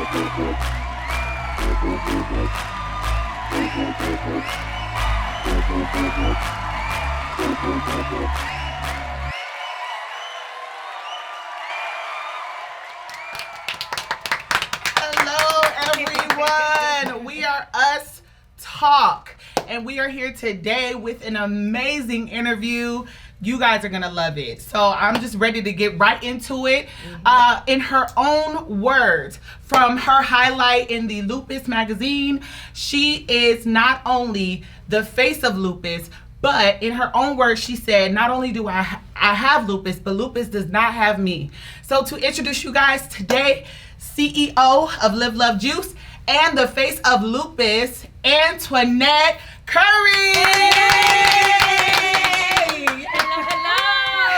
Hello, everyone. We are UsTalk, and we are here today with an amazing interview. You guys are gonna love it. So I'm just ready to get right into it. In her own words, from her highlight in the Lupus magazine, she is not only the face of lupus, but in her own words, she said, not only do I have lupus, but lupus does not have me. So to introduce you guys today, CEO of Live Love Juice and the face of lupus, Antoinette Currie.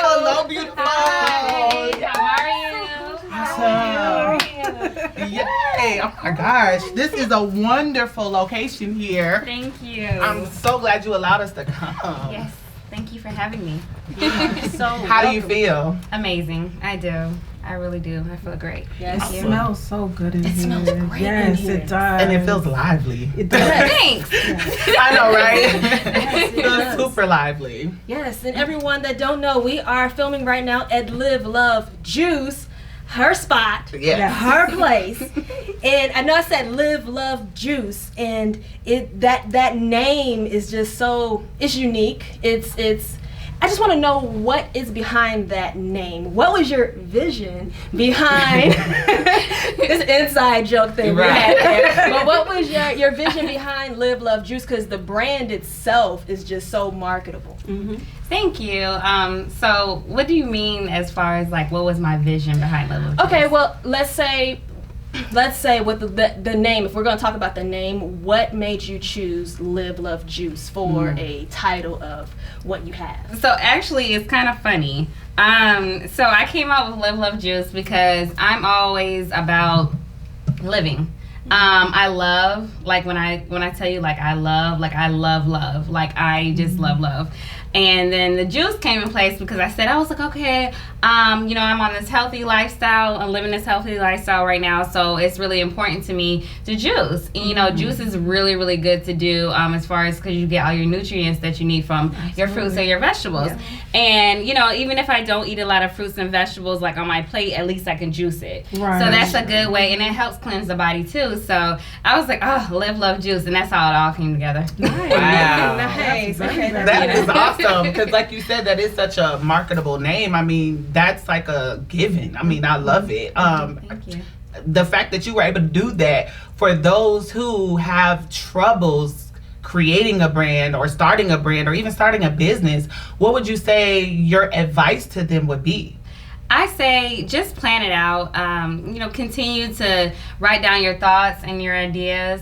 Hello, beautiful. Hi. How are you? Yay. Oh my gosh. This is a wonderful location here. Thank you. I'm so glad you allowed us to come. Yes. Thank you for having me. How do you feel? Amazing. I do. I really do. I feel great. Yes, it smells so good in here. It smells great yes, in here. it does. And it feels lively. It does. Thanks. I know, right? Yes, It feels super lively. Yes, and everyone that don't know, we are filming right now at Live Love Juice, her spot, Yeah. her place. And I know I said Live Love Juice, and that name is just so, it's unique. It's I just want to know what is behind that name. What was your vision behind this inside joke thing we had there? But what was your vision behind Live Love Juice? Because the brand itself is just so marketable. Thank you. So what do you mean as far as like what was my vision behind Live Love Juice? Okay, well, let's say with the name, if we're going to talk about the name, what made you choose Live Love Juice for a title of what you have? So actually, it's kind of funny. So I came out with Live Love Juice because I'm always about living. I love, like when I tell you like I love love, like I just love. And then the juice came in place because I was like, okay, I'm on this healthy lifestyle. I'm living this healthy lifestyle right now, so it's really important to me to juice. And, juice is really, really good to do as far as because you get all your nutrients that you need from your fruits and your vegetables. Yeah. And, even if I don't eat a lot of fruits and vegetables like on my plate, at least I can juice it. Right. So that's a good way, and it helps cleanse the body too. So I was like, oh, Live Love Juice, and that's how it all came together. Nice. Wow. Nice. Okay. That is awesome. Because like you said, that is such a marketable name. I mean, that's like a given. I mean, I love it. Thank you. The fact that you were able to do that for those who have troubles creating a brand or starting a brand or even starting a business, what would you say your advice to them would be? I say just plan it out. Continue to write down your thoughts and your ideas.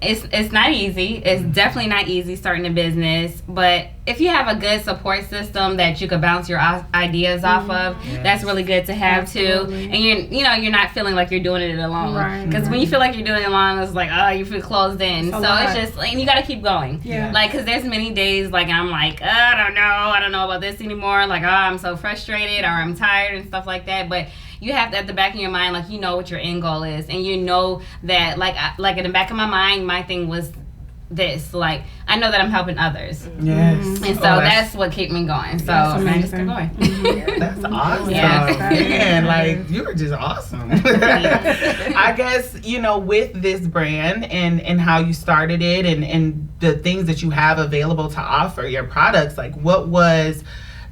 It's not easy. It's definitely not easy starting a business, but if you have a good support system that you could bounce your ideas off of, that's really good to have too. And you're not feeling like you're doing it alone. Because when you feel like you're doing it alone, it's like, oh, you feel closed in. So it's just, and you got to keep going. Yeah. Like, because there's many days like I'm like, I don't know about this anymore. Like, I'm so frustrated or I'm tired and stuff like that. But you have that at the back of your mind, like, what your end goal is. And you know that, like in the back of my mind, my thing was this, like, I know that I'm helping others. Yes. And so that's what kept me going. So I just kept going. That's awesome. Yeah. Man, like, you were just awesome. I guess, with this brand and how you started it and the things that you have available to offer, your products, like, what was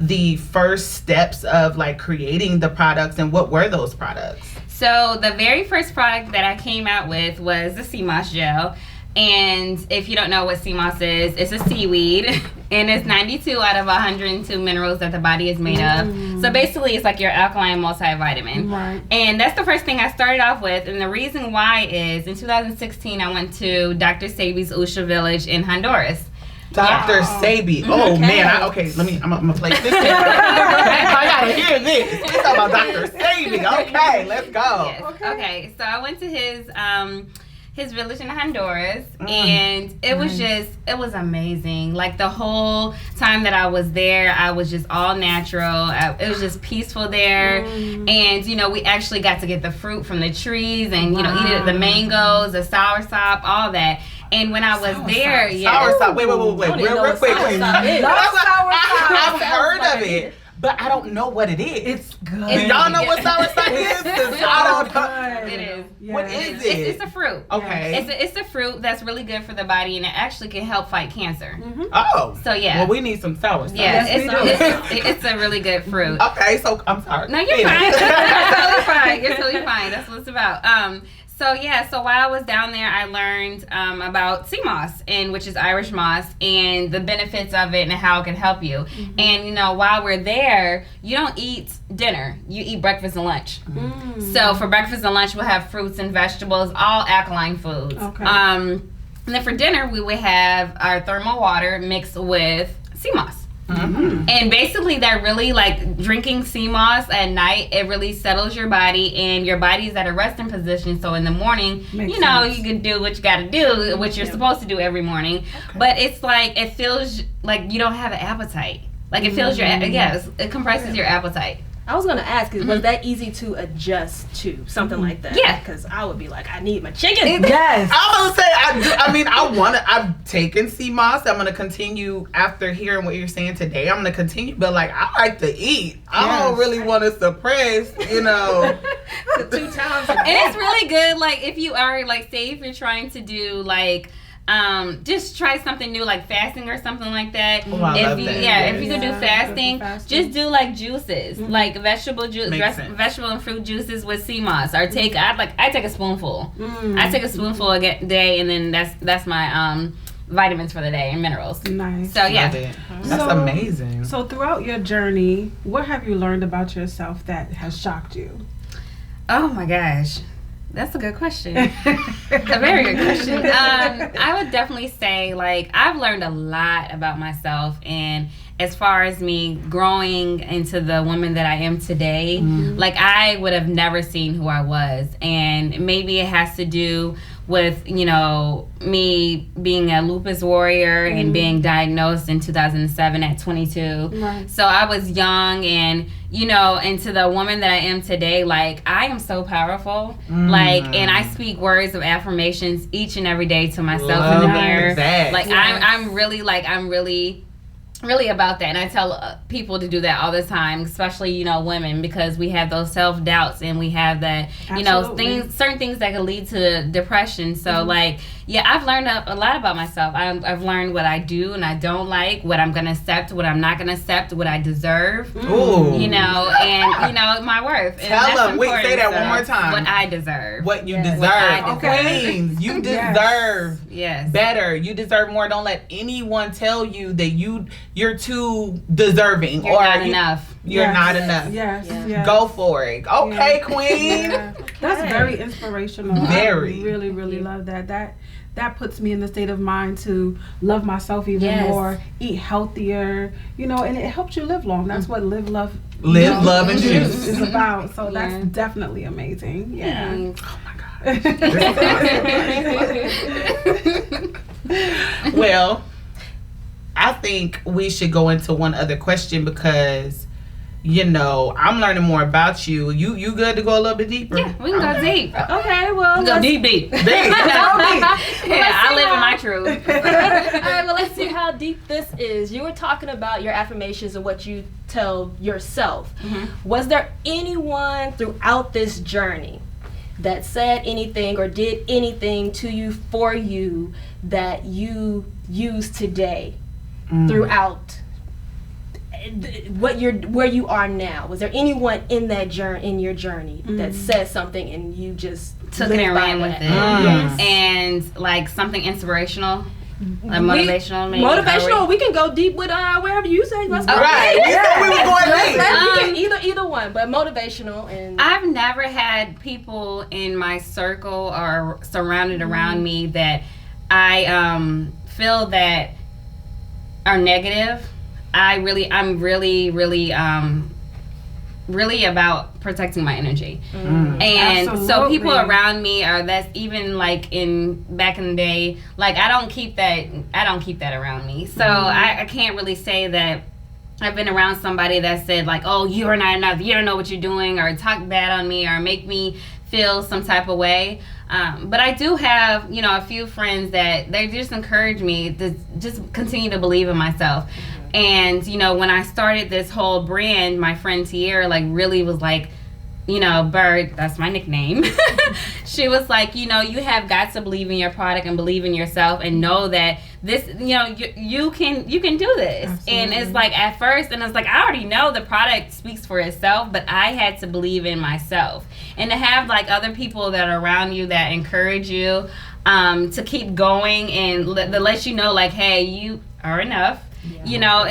the first steps of like creating the products, and what were those products? So the very first product that I came out with was the Cmos Gel. And if you don't know what Cmos is, it's a seaweed, and it's 92 out of 102 minerals that the body is made of. So basically, it's like your alkaline multivitamin. Right. And that's the first thing I started off with. And the reason why is in 2016, I went to Dr. Sebi's Usha Village in Honduras. Dr. Sebi. Oh, man. I'm going to play this. I got to hear this. Let's talk about Dr. Sebi. Okay, let's go. Yes. Okay. So I went to his his village in Honduras, and it was amazing. Like the whole time that I was there, I was just all natural. It was just peaceful there, and we actually got to get the fruit from the trees, and eat the mangoes, the soursop, all that. And when I was there, soursop. Wait, real quick. I've heard of it. But I don't know what it is. It's good. Do y'all know what soursop is? 'Cause I don't know. It is. Yes. What is it? It's a fruit. Okay. It's a fruit that's really good for the body, and it actually can help fight cancer. Oh. So yeah. Well, we need some soursop. Yeah, Yes, it's a really good fruit. Okay, so I'm sorry. No, you're fine. You're totally fine. You're totally fine. That's what it's about. So while I was down there, I learned about Cmos, which is Irish moss, and the benefits of it and how it can help you. And while we're there, you don't eat dinner; you eat breakfast and lunch. So for breakfast and lunch, we'll have fruits and vegetables, all alkaline foods. Okay. And then for dinner, we would have our thermal water mixed with Cmos. And basically that really, like, drinking Cmos at night, it really settles your body, and your body's at a resting position, so in the morning Makes sense. you can do what you gotta do, what you're supposed to do every morning. But it's like it feels like you don't have an appetite, like it feels it compresses your appetite. I was gonna ask, was that easy to adjust to something like that? Yeah. Because I would be like, I need my chicken. Yes. I'm gonna say I've taken Cmos. I'm gonna continue after hearing what you're saying today. I'm gonna continue, but like I like to eat. I don't really want to suppress, 2 times a And day. it's really good, like, if you are, like, say if you're trying to do, like, just try something new, like fasting or something like that. Oh, I love that. If you could do fasting, just do like juices, like vegetable juice, vegetable and fruit juices with Cmos. Or I take a spoonful. I take a spoonful a day, and then that's my vitamins for the day and minerals. Nice. So yeah, Love it. That's amazing. So throughout your journey, what have you learned about yourself that has shocked you? oh my gosh. That's a good question. A very good question. I would definitely say, like, I've learned a lot about myself, and as far as me growing into the woman that I am today, like, I would have never seen who I was. And maybe it has to do with, me being a lupus warrior and being diagnosed in 2007 at 22. Right. So I was young, and into the woman that I am today, like, I am so powerful. Like, and I speak words of affirmations each and every day to myself in the mirror. That. Like, I'm really about that, and I tell people to do that all the time, especially women, because we have those self-doubts, and we have that certain things that can lead to depression. So like, I've learned a lot about myself. I've learned what I do and I don't like, what I'm gonna accept, what I'm not gonna accept, what I deserve. Ooh. And my worth. And Tell that's them. Wait, say that important. one more time. What I deserve. What you What deserve. I deserve. Queens, you deserve Yes. better. You deserve more. Don't let anyone tell you that you're too deserving You're or not enough. You're not enough. Yes. Yeah. Yes. Go for it. Okay, queen. Yeah. That's very inspirational. Very. I really, really love that. That puts me in the state of mind to love myself even more, eat healthier, and it helps you live long. That's what live, love, Love, and juice is about. So that's definitely amazing. Yeah. Thanks. Oh my God. Well, I think we should go into one other question because, I'm learning more about you. You good to go a little bit deeper? Yeah, we can go deep. Okay, well, Go deep. Deep. I live in my truth. All right, well, let's see how deep this is. You were talking about your affirmations and what you tell yourself. Was there anyone throughout this journey that said anything or did anything to you, for you, that you use today throughout where you are now? Was there anyone in your journey that said something and you just Took it and ran with it? Yes. And like something inspirational, like motivational. Maybe. Motivational. We can go deep with wherever you say. Let's go. Right. We said we were going deep. We can either one, but motivational and. I've never had people in my circle or surrounded around me that I feel that are negative. I'm really really about protecting my energy. And Absolutely. so people around me are, that's even like back in the day, like I don't keep that around me. So I can't really say that I've been around somebody that said like, oh, you are not enough, you don't know what you're doing, or talk bad on me or make me feel some type of way. But I do have, a few friends that they just encourage me to just continue to believe in myself. And, when I started this whole brand, my friend Tierra really was like, Bird, that's my nickname. She was like, you have got to believe in your product and believe in yourself and know that this, you can do this. Absolutely. And it's like at first, and it's like, I already know the product speaks for itself, but I had to believe in myself. And to have like other people that are around you that encourage you to keep going and let you know like, hey, you are enough. Yeah.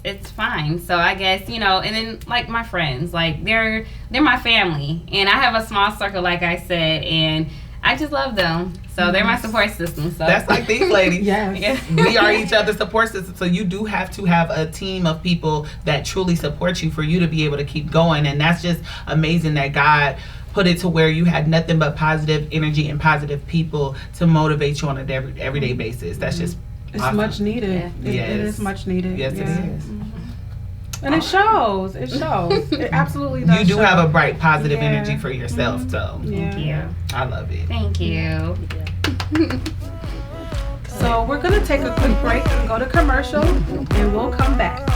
It's fine. So I guess, and then like my friends, like they're my family, and I have a small circle, like I said, and I just love them. So they're my support system. So that's like these ladies. Yes. We are each other's support system. So you do have to have a team of people that truly support you for you to be able to keep going. And that's just amazing that God put it to where you had nothing but positive energy and positive people to motivate you on an everyday basis. That's just it's awesome. Much needed. Yes. It is much needed. Yes, it is. And it shows. It shows. It absolutely does. You do have a bright, positive energy for yourself. So thank you. I love it. Thank you. So we're gonna take a quick break and go to commercial, and we'll come back.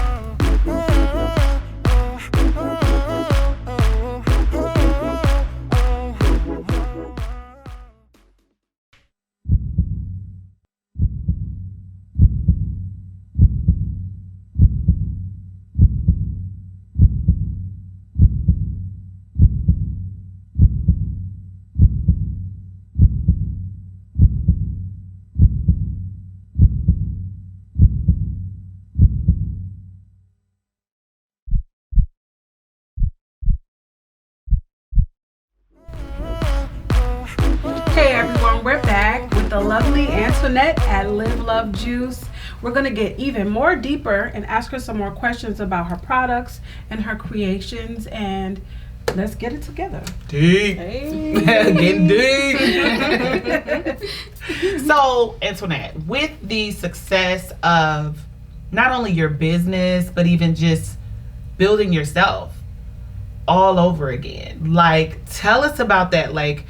Hey everyone, we're back with the lovely Antoinette at Live Love Juice. We're going to get even more deeper and ask her some more questions about her products and her creations, and let's get it together. Deep. Hey. Getting deep. So, Antoinette, with the success of not only your business, but even just building yourself all over again, like, tell us about that. Like,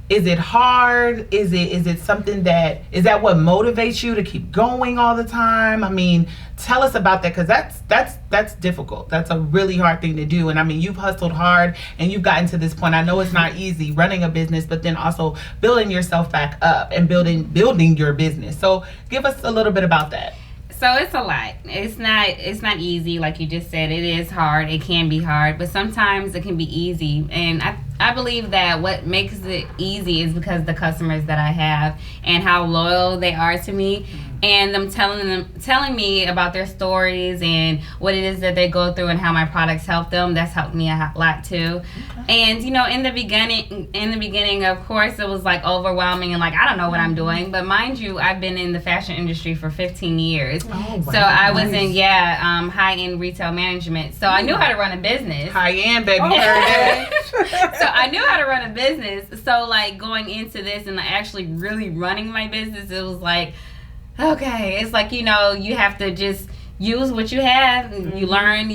is it hard? Is it something is that what motivates you to keep going all the time? I mean, tell us about that, because that's difficult. That's a really hard thing to do. And I mean, you've hustled hard and you've gotten to this point. I know it's not easy running a business, but then also building yourself back up and building your business. So give us a little bit about that. So it's a lot. It's not easy, like you just said. It is hard. It can be hard, but sometimes it can be easy. And I believe that what makes it easy is because the customers that I have and how loyal they are to me, and them telling me about their stories and what it is that they go through and how my products help them. That's helped me a lot too. Okay. And in the beginning, of course, it was like overwhelming and like I don't know what I'm doing. But mind you, I've been in the fashion industry for 15 years. Oh, wow. So I was in high-end retail management. So I knew how to run a business. High-end, baby. So I knew how to run a business. So like going into this and actually really running my business, it was like, okay, it's like, you have to just use what you have. You learn,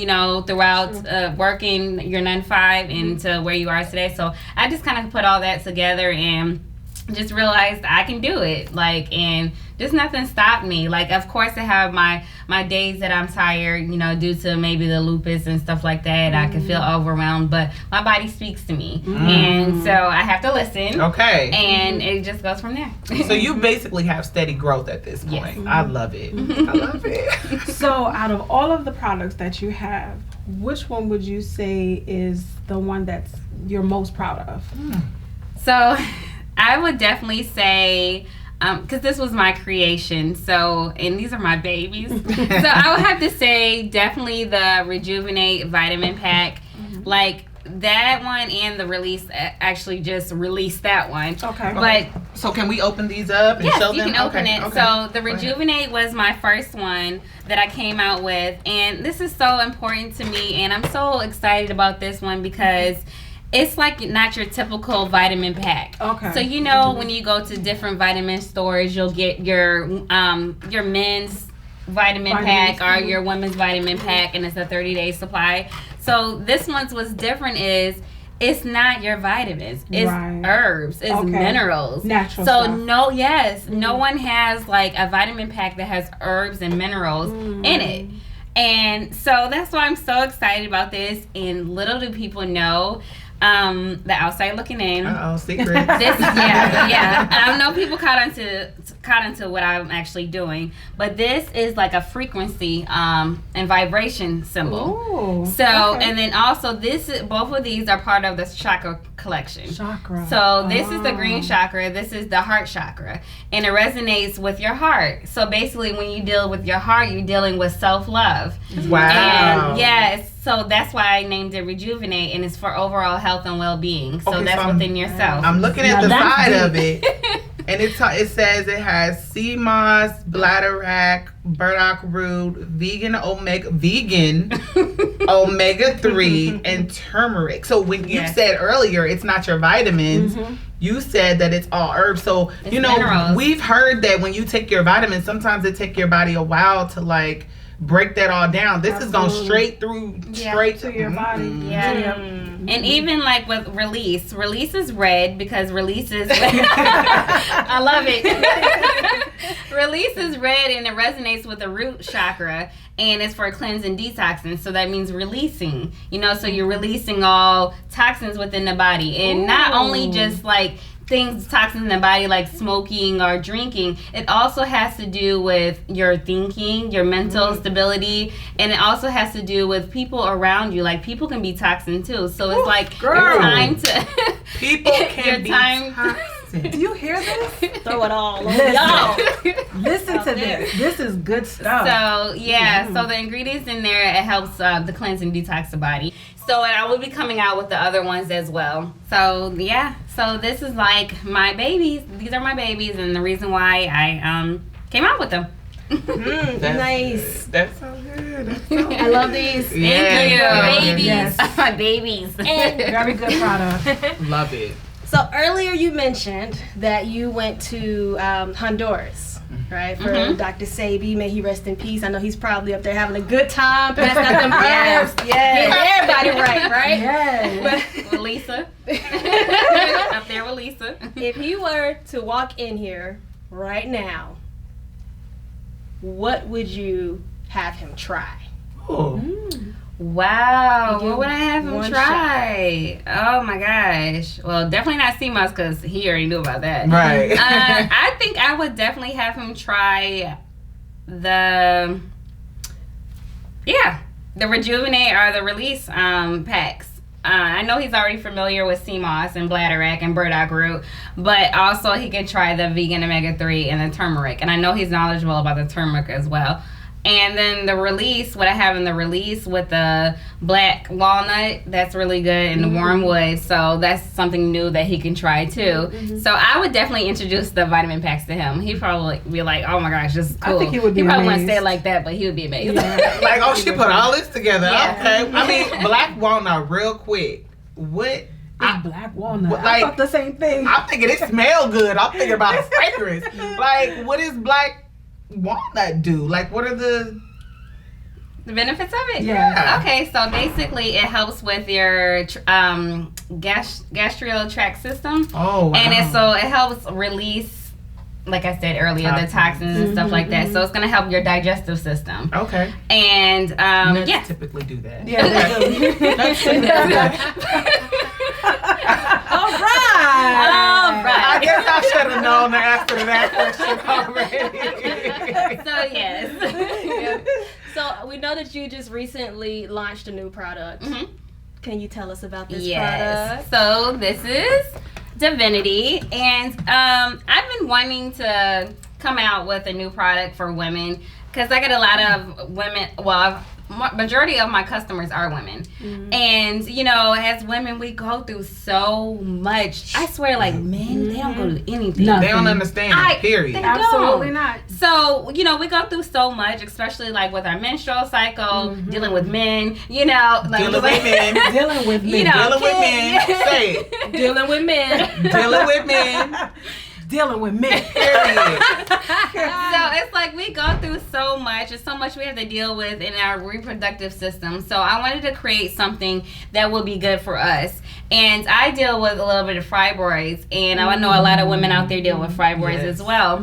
throughout working your 9 to 5 into where you are today. So I just kind of put all that together and just realized I can do it. Like, and just nothing stopped me. Like, of course, I have my days that I'm tired, due to maybe the lupus and stuff like that. I can feel overwhelmed, but my body speaks to me. And so I have to listen. Okay. And it just goes from there. So you basically have steady growth at this point. Yes. I love it. I love it. So out of all of the products that you have, which one would you say is the one that's you're most proud of? So I would definitely say, because this was my creation, and these are my babies. So I would have to say definitely the Rejuvenate vitamin pack. Like, that one and the release actually just released that one. Okay. But So can we open these up and show yes, you them? can open Okay, it. okay. So the Rejuvenate was my first one that I came out with, and this is so important to me, and I'm so excited about this one because it's like not your typical vitamin pack. Okay. So you know when you go to different vitamin stores, you'll get your men's vitamin pack or your women's vitamin pack, and it's a 30-day supply. So this one's what's different is it's not your vitamins. It's herbs. It's minerals. Natural so stuff. no one has like a vitamin pack that has herbs and minerals in it. And so that's why I'm so excited about this. And little do people know, the outside looking in. Secrets. This, yeah. I know people caught onto what I'm actually doing, but this is like a frequency and vibration symbol. Ooh, So, and then also both of these are part of the chakra collection. Chakra. So this is the green chakra, this is the heart chakra, and it resonates with your heart. So basically when you deal with your heart, you're dealing with self-love. Wow. And yes, so that's why I named it Rejuvenate, and it's for overall health and well-being. So Okay, that's so within yourself. I'm looking at the side of it, and it says it has Cmos, bladderwrack, burdock root, vegan omega 3, and turmeric. So when you said earlier it's not your vitamins, you said that it's all herbs. So It's you know minerals. we've heard that when you take your vitamins, sometimes it take your body a while to like break that all down. This is going straight to your body. Yeah. And even like with release is red because release is I love it. Release is red and it resonates with the root chakra, and it's for cleansing detoxing. So that means releasing, so you're releasing all toxins within the body, and not only just like toxins in the body like smoking or drinking. It also has to do with your thinking, your mental stability, and it also has to do with people around you. Like people can be toxin too. So it's like your time to people can be toxin. Do you hear this? Throw it all on Listen. y'all. Listen to this. This is good stuff. So so the ingredients in there, it helps the cleanse and detox the body. So and I will be coming out with the other ones as well. So so this is like my babies. These are my babies, and the reason why I came out with them. Nice. That's so good. That's so I love these. Thank you, babies. Yes. My babies. Very good product. Love it. So earlier you mentioned that you went to Honduras, right? For Dr. Sabi, may he rest in peace. I know he's probably up there having a good time, passing out them herbs. Getting everybody right? Yes. With Lisa. Up there with Lisa. If you were to walk in here right now, what would you have him try? Oh. Wow, what would I have him one try? Oh my gosh. Well, definitely not Cmos because he already knew about that. Right. I think I would definitely have him try the Rejuvenate or the Release packs. I know he's already familiar with Cmos and bladderwrack and burdock root, but also he can try the vegan omega 3 and the turmeric. And I know he's knowledgeable about the turmeric as well. And then the Release, what I have in the Release with the black walnut, that's really good, and the wormwood. So that's something new that he can try too. So I would definitely introduce the vitamin packs to him. He'd probably be like, "Oh my gosh, this is cool." I think he would be probably amazed. wouldn't say it like that, but he would be amazed. Yeah. Like, oh, she put all this together. Yeah. Okay. I mean, black walnut, real quick. What? Black walnut. What, I like- thought the same thing. I'm thinking it smell good. I'm thinking about a fragrance. Like, what does black walnut do? Like, what are the? The benefits of it? Yeah. Okay, so basically it helps with your gastrial tract system. Oh, wow. And it helps release, like I said earlier, the toxins and stuff like that. So it's going to help your digestive system. Okay. And Nuts typically do that. Yeah, they do. Nuts do that. All right. I guess I should have known the answer to that question already. So yes. So we know that you just recently launched a new product. Can you tell us about this product? So this is Divinity, and I've been wanting to come out with a new product for women. because I get a lot of women. Well, majority of my customers are women, and you know, as women, we go through so much. I swear, like men, they don't go through anything. They don't understand. Period. They Absolutely don't. not. So you know, we go through so much, especially like with our menstrual cycle, dealing with men. You know, like Dealing with men. Dealing with me. You know, Dealing with men. Say it. Dealing with men. Dealing with men. Dealing with me. Period. So it's like we go through so much. It's so much we have to deal with in our reproductive system. So I wanted to create something that will be good for us. And I deal with a little bit of fibroids, and I know a lot of women out there deal with fibroids as well.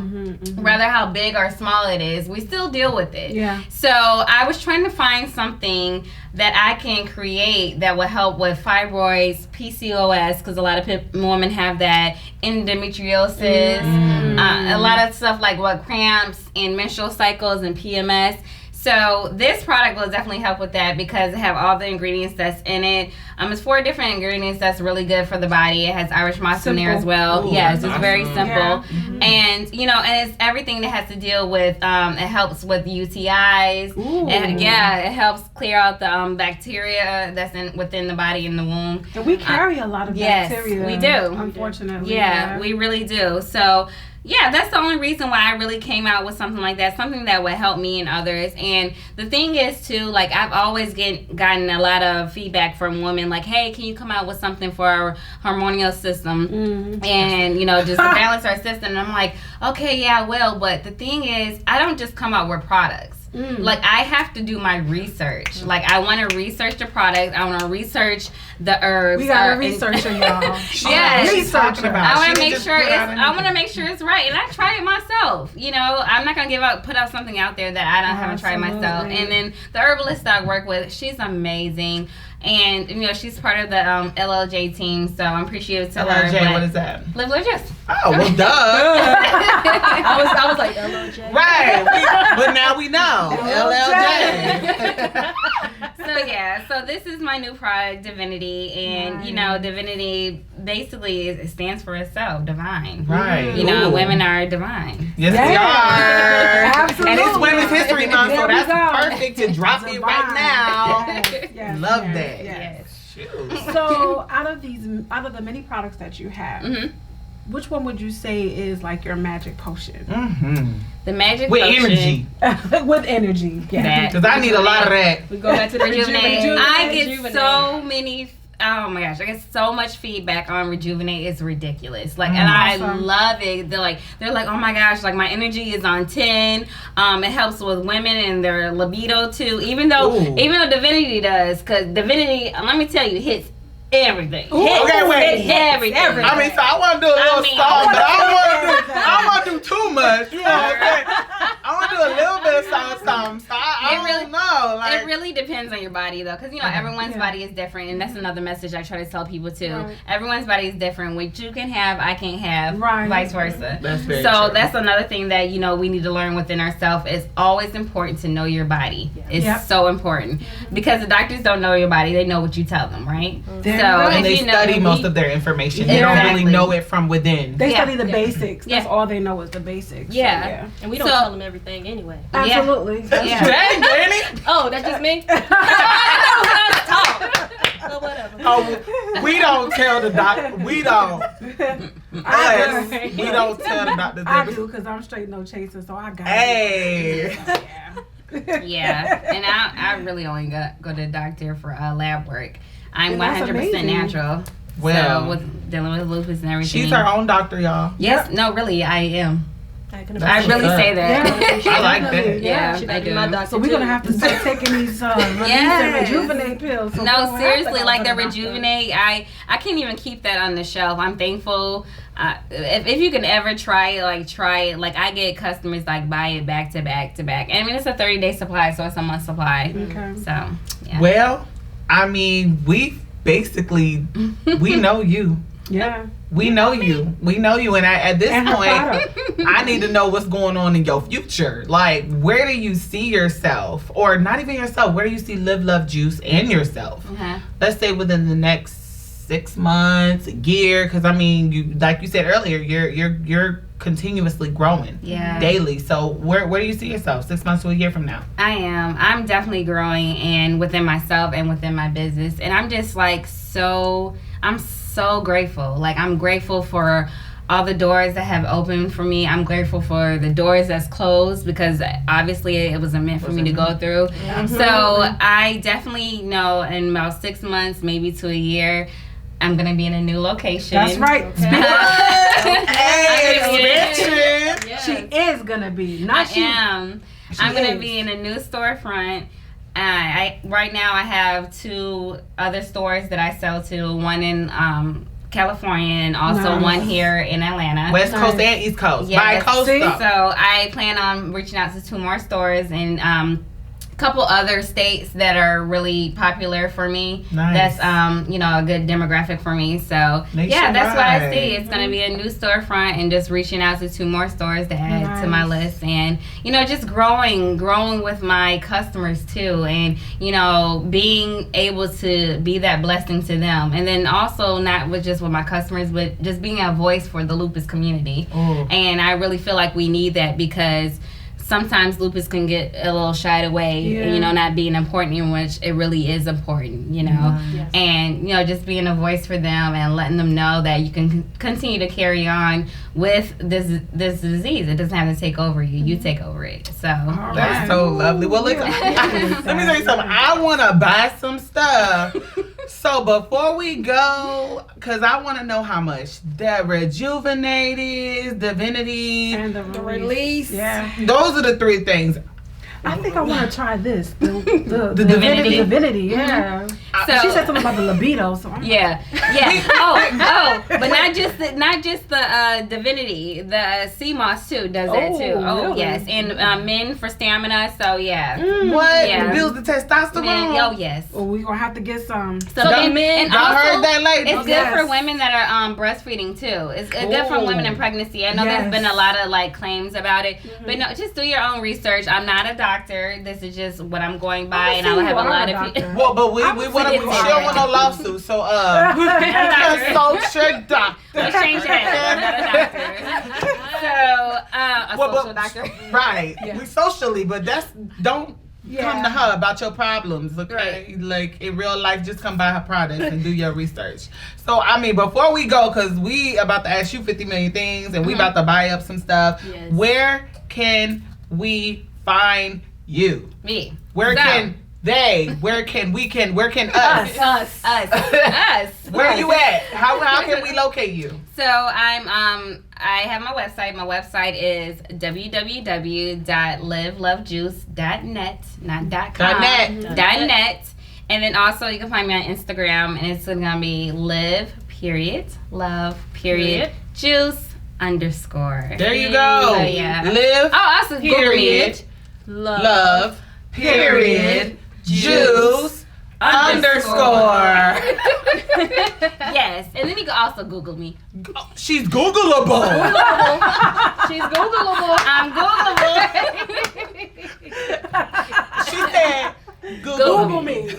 Rather how big or small it is, we still deal with it. Yeah. So I was trying to find something that I can create that will help with fibroids, PCOS, because a lot of women have that, endometriosis, a lot of stuff like cramps and menstrual cycles and PMS. So this product will definitely help with that because it have all the ingredients that's in it. It's 4 different ingredients that's really good for the body. It has Irish moss in there as well. Ooh, yeah, it's just very awesome. simple. And you know, and it's everything that has to deal with. It helps with UTIs. And, it helps clear out the bacteria that's within the body in the womb. And we carry a lot of bacteria. We do. Unfortunately. Yeah, we really do. So. Yeah, that's the only reason why I really came out with something like that, something that would help me and others. And the thing is, too, like, I've always gotten a lot of feedback from women, like, hey, can you come out with something for our hormonal system and, you know, just to balance our system? And I'm like, okay, yeah, I will. But the thing is, I don't just come out with products. Like, I have to do my research. Like, I want to research the product. I want to research the herbs. We got a researcher, y'all. Yes. She's talking about. I want She to make just sure put it's. out I want to make sure it's right, and I try it myself. You know, I'm not gonna put out something out there that I haven't tried myself. And then the herbalist I work with, she's amazing, and you know, she's part of the LLJ team. So I'm appreciative to her. LLJ, what is that? Live Juice. Oh, well, duh. I was like, LOJ. Right. But now we know. LLJ. So this is my new product, Divinity, and you know, Divinity basically it stands for itself, divine. Right. You know, Ooh. women are divine. Yes, we are. Absolutely. And it's Women's History Month, so There we that's go. perfect to drop it right now. Yes, Love yes, that. yes. Shoot. So out of the many products that you have, which one would you say is like your magic potion? The magic With potion. energy. With energy, yeah. That- Because I need a lot of that. We go back to the Rejuvenate. I get Rejuvenate. so many. Oh my gosh, I get so much feedback on Rejuvenate. It's ridiculous. Like, and I Awesome. love it. They're like, oh my gosh, like my energy is on 10. It helps with women and their libido too. Even though Divinity does, because Divinity, let me tell you, hits everything. Okay, wait. Hits everything. I mean, so I want to do a little song, but I don't want to do too much. You know what I'm saying? I want to do a little bit of something. So I don't know. Like, It really depends on your body, though, because you know everyone's body is different, and that's another message I try to tell people too. Right. Everyone's body is different. What you can have, I can't have, Right. vice versa. That's very So true. that's another thing that you know we need to learn within ourselves. It's always important to know your body. It's so important because the doctors don't know your body; they know what you tell them, right? There So you go. and if they you know, study most of their information. They don't really know it from within. They study the basics. That's Yeah. all they know is the basics. Yeah. So, yeah. And we don't So- tell them everything anyway. Absolutely. Yeah. Dang, Danny. Oh, that's just me? So whatever. Oh, we don't tell the doctor. We don't. Us, we don't tell the doctors. I do because I'm straight no chaser, so I got Hey. it. Yeah. Yeah, and I really only go to the doctor for lab work. I'm Well, that's 100% amazing. natural. Well, so with dealing with lupus and everything. she's her own doctor, y'all. Yes, no, really, I am. I I really up. say that. I like that. Yeah, she I might be do. my doctor So we're too. gonna have to start taking these release and rejuvenate pills. So No, we'll have to seriously, go like to the doctor. Rejuvenate, I can't even keep that on the shelf. I'm thankful. If you can ever try it. Like I get customers like buy it back to back to back. I mean, it's a 30-day supply, so it's a month supply. Okay. So, yeah. Well, I mean, we basically we know you. Yeah. We know you. We know you, and at this And her point, product. I need to know what's going on in your future. Like, where do you see yourself, or not even yourself? Where do you see Live Love Juice and yourself? Uh-huh. Let's say within the next 6 months, a year? Because I mean, you like you said earlier, you're continuously growing daily. So where do you see yourself 6 months to a year from now? I'm definitely growing and within myself and within my business, and I'm just like I'm so grateful. Like, I'm grateful for all the doors that have opened for me. I'm grateful for the doors that's closed, because obviously it wasn't meant for me to go through. So I definitely know in about 6 months, maybe to a year, I'm gonna be in a new location. That's right. Hey, She is gonna be. Not she. I'm gonna be in a new storefront. Right now I have 2 other stores that I sell to. One in California, and also one here in Atlanta. West Coast and East Coast. Yes. Bi-coast. So I plan on reaching out to 2 more stores and a couple other states that are really popular for me. Nice. That's a good demographic for me. So yeah, that's what I see. It's gonna be a new storefront, and just reaching out to 2 more stores to add to my list, and just growing with my customers too, and being able to be that blessing to them, and then also not with my customers, but just being a voice for the lupus community. And I really feel like we need that, because sometimes lupus can get a little shied away, not being important, in which it really is important, and just being a voice for them and letting them know that you can continue to carry on with this disease. It doesn't have to take over you. You take over it. So that's so lovely. Well, look, let me tell you something. I want to buy some stuff. So before we go, because I want to know how much the Rejuvenate is, Divinity, And the release. Yeah. Those are the 3 things. I think I want to try this. The Divinity. Divinity, yeah. So She said something about the libido. So I'm but not just the Divinity. The Cmos too does that too. Really? Yes, and men for stamina. So yeah. What? Yeah. Builds the testosterone? Men, yes. Well, we're going to have to get some. So men, and y'all also, heard that, ladies? it's good for women that are breastfeeding too. It's good for women in pregnancy. I know there's been a lot of claims about it, but no, just do your own research. I'm not a doctor. This is just what I'm going by, and I will have a lot of people. Well, but we don't want no lawsuits, so consult your doctor. Let's change that. I'm not a doctor. So a social doctor. Right. We socially, but don't come to her about your problems, okay? Right. Like, in real life, just come buy her products and do your research. So, I mean, before we go, because we about to ask you 50 million things, and we about to buy up some stuff, where can we find you? Me. Where can us? Us. Where you at? How can we locate you? So I have my website. My website is www.livelovejuice.net, not .com. .net. And then also you can find me on Instagram, and it's gonna be live.love.juice_. There you go. So, yeah. Live. Oh, also Google me. Love. Juice. Yes, and then you can also Google me. She's Googleable. She's Googleable. I'm Googleable. She said, Google me.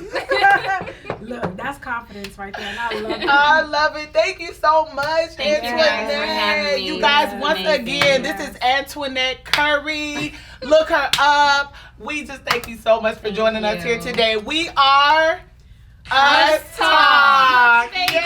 Look, that's confidence right there, and I love it. I love it. Thank you so much, Thank you guys for having me. You guys, once again, this is Antoinette Currie. Look her up. We just thank you so much for joining us here today. We are UsTalk. Thank you.